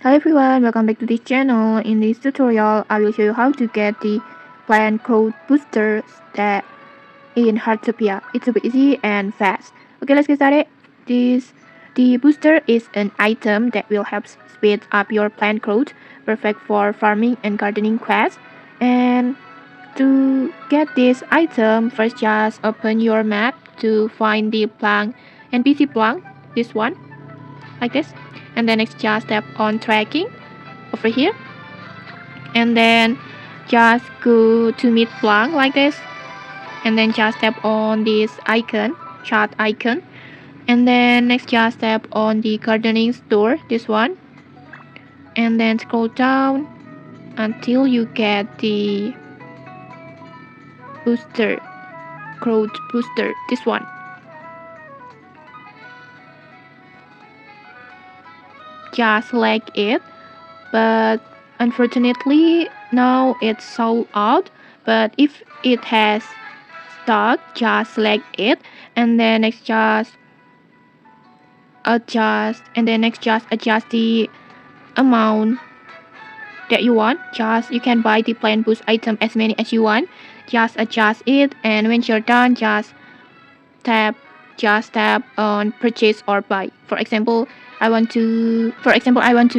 Hi everyone, welcome back to this channel. In this tutorial, I will show you how to get the plant code booster that in Heartopia. It's super easy and fast. Okay, let's get started. The booster is an item that will help speed up your plant growth, perfect for farming and gardening quests. And to get this item, first just open your map to find the Plank NPC Plank, this one, like this. And then next just tap on tracking over here, and then just go to mid plank like this, and then just tap on this icon, chart icon, and then next just tap on the gardening store, this one, and then scroll down until you get the booster, growth booster, this one. Just select it, but unfortunately now it's sold out. But if it has stock, just select it, and then next just adjust the amount that you want. Just you can buy the plant boost item as many as you want. Just adjust it, and when you're done, tap tap on purchase or buy. I want to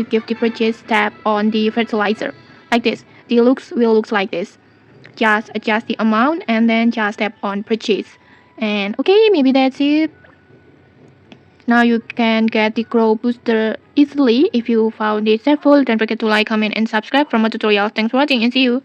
give the purchase tab on the fertilizer, like this. The looks will look like this. Just adjust the amount and then just tap on purchase. And okay, maybe that's it. Now you can get the grow booster easily. If you found it helpful, don't forget to like, comment, and subscribe for more tutorials. Thanks for watching and see you.